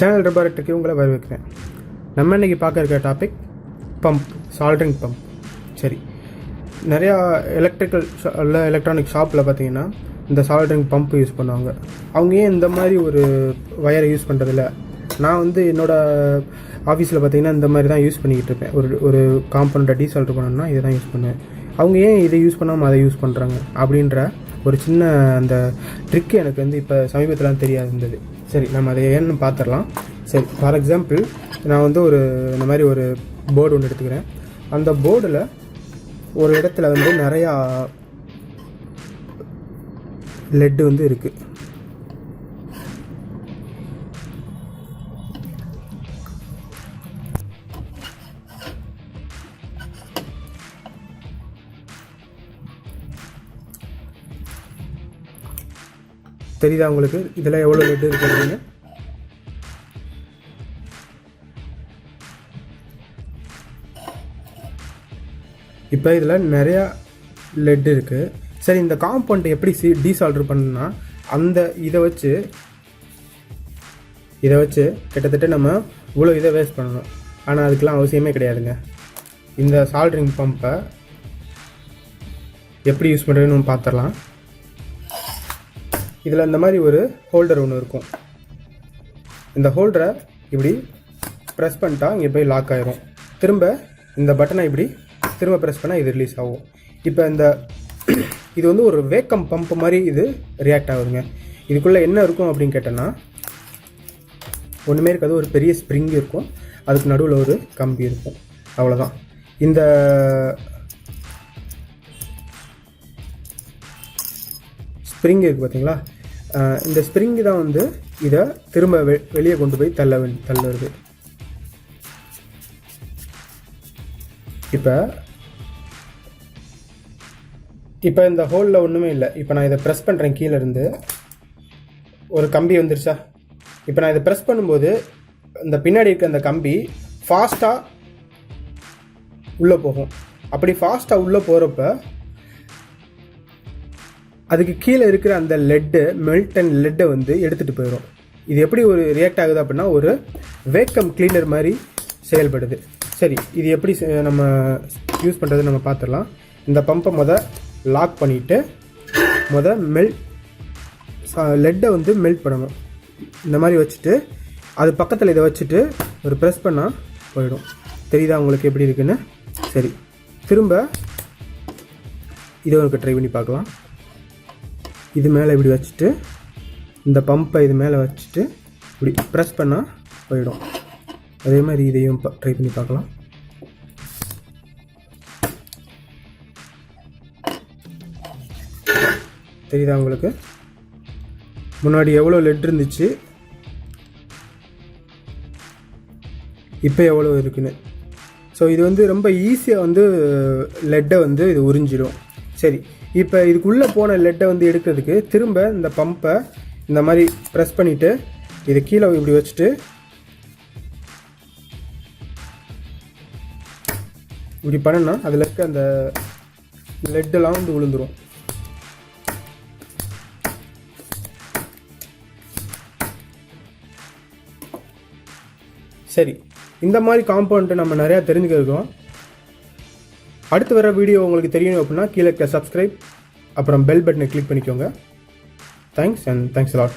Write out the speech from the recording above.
Channel ரெபார்ட்டுக்கு உங்களை வரவேற்கிறேன். நம்ம இன்றைக்கி பார்க்க இருக்க டாபிக் பம்ப், சால்ட்ரிங் பம்ப். சரி, நிறையா எலக்ட்ரானிக் ஷாப்பில் பார்த்தீங்கன்னா இந்த சால்ட்ரிங் பம்ப் யூஸ் பண்ணுவாங்க. அவங்க ஏன் இந்த மாதிரி ஒரு வயரை யூஸ் பண்ணுறதில்ல? நான் என்னோடய ஆஃபீஸில் பார்த்தீங்கன்னா இந்த மாதிரி தான் யூஸ் பண்ணிக்கிட்டு இருப்பேன். ஒரு காம்பவுண்டை டீசால்டர் பண்ணணும்னா இதை தான் யூஸ் பண்ணுவேன். அவங்க ஏன் இதை யூஸ் பண்ணாமல் அதை யூஸ் பண்ணுறாங்க அப்படின்ற ஒரு சின்ன அந்த ட்ரிக்கு எனக்கு இப்போ சமீபத்தில் தெரியாது இருந்தது. சரி, நம்ம அதை ஏன்னு பார்த்துடலாம். சரி, ஃபார் எக்ஸாம்பிள் நான் இந்த மாதிரி ஒரு போர்டு ஒன்று எடுத்துக்கிறேன். அந்த போர்டில் ஒரு இடத்துல நிறையா லெட்டு இருக்குது. தெரியுதா உங்களுக்கு இதில் எவ்வளோ லெட் இருக்குதுன்னு? இப்போ இதில் நிறையா லெட் இருக்குது. சரி, இந்த காம்பவுண்ட் எப்படி டீசால்டர் பண்ணணும்னா இதை வச்சு கிட்டத்தட்ட நம்ம இவ்வளோ இதை வேஸ்ட் பண்ணணும். ஆனால் அதுக்கெலாம் அவசியமே கிடையாதுங்க. இந்த சால்ட்ரிங் பம்பை எப்படி யூஸ் பண்ணுறதுன்னு நம்ம பார்த்துடலாம். இதில் இந்த மாதிரி ஒரு ஹோல்டர் ஒன்று இருக்கும். இந்த ஹோல்டரை இப்படி ப்ரெஸ் பண்ணிட்டா இங்கே போய் லாக் ஆகிரும். திரும்ப இந்த பட்டனை இப்படி திரும்ப ப்ரெஸ் பண்ணால் இது ரிலீஸ் ஆகும். இப்போ இது ஒரு வேக்கம் பம்ப் மாதிரி இது ரியாக்ட் ஆகுதுங்க. இதுக்குள்ளே என்ன இருக்கும் அப்படின்னு கேட்டோன்னா ஒன்றுமே இருக்காது. ஒரு பெரிய ஸ்ப்ரிங் இருக்கும், அதுக்கு நடுவில் ஒரு கம்பி இருக்கும், அவ்வளோதான். இந்த ஸ்ப்ரிங் இருக்குது பார்த்தீங்களா? இந்த ஸ்ப்ரிங் தான் இதை திரும்ப வெளியே கொண்டு போய் தள்ளுறது. இப்போ இந்த ஹோலில் ஒன்றுமே இல்லை. இப்போ நான் இதை ப்ரெஸ் பண்ணுறேன், கீழே இருந்து ஒரு கம்பி வந்துருச்சா? இப்போ நான் இதை ப்ரெஸ் பண்ணும்போது இந்த பின்னாடி இருக்க அந்த கம்பி ஃபாஸ்ட்டாக உள்ளே போகும். அப்படி ஃபாஸ்ட்டாக உள்ளே போகிறப்ப அதுக்கு கீழே இருக்கிற அந்த மெல்டன் லெட்டை எடுத்துகிட்டு போயிடும். இது எப்படி ஒரு ரியாக்ட் ஆகுது அப்படின்னா ஒரு வேக்கம் கிளீனர் மாதிரி செயல்படுது. சரி, இது எப்படி நம்ம யூஸ் பண்ணுறது நம்ம பார்த்துடலாம். இந்த பம்பை லாக் பண்ணிவிட்டு லெட்டை மெல்ட் பண்ணணும். இந்த மாதிரி வச்சுட்டு அது பக்கத்தில் இதை வச்சுட்டு ஒரு ப்ரெஸ் பண்ணால் போயிடும். தெரியுதா உங்களுக்கு எப்படி இருக்குன்னு? சரி, திரும்ப இதை ஒரு ட்ரை பண்ணி பார்க்கலாம். இது மேலே இப்படி வச்சுட்டு இந்த பம்பை இது மேலே வச்சுட்டு இப்படி ப்ரெஸ் பண்ணால் போயிடும். அதே மாதிரி இதையும் ட்ரை பண்ணி பார்க்கலாம். தெரியுதா உங்களுக்கு? முன்னாடி எவ்வளோ லெட் இருந்துச்சு, இப்போ எவ்வளோ இருக்குன்னு. ஸோ இது ரொம்ப ஈஸியாக லெட்டை இது உறிஞ்சிடும். சரி, இப்போ இதுக்குள்ளே போன லெட்டை எடுக்கிறதுக்கு திரும்ப இந்த பம்பை இந்த மாதிரி ப்ரெஸ் பண்ணிவிட்டு இதை கீழே இப்படி வச்சுட்டு இப்படி பண்ணனா அதில் இருக்க அந்த லெட்டெல்லாம் விழுந்துடும். சரி, இந்த மாதிரி காம்பவுண்ட் நம்ம நிறையா தெரிஞ்சுக்கிறோம். அடுத்து வர வீடியோ உங்களுக்கு தெரியணும் அப்படின்னா கீழே சப்ஸ்கிரைப் அப்புறம் பெல் பட்டனை கிளிக் பண்ணிக்கோங்க. Thanks and thanks a lot.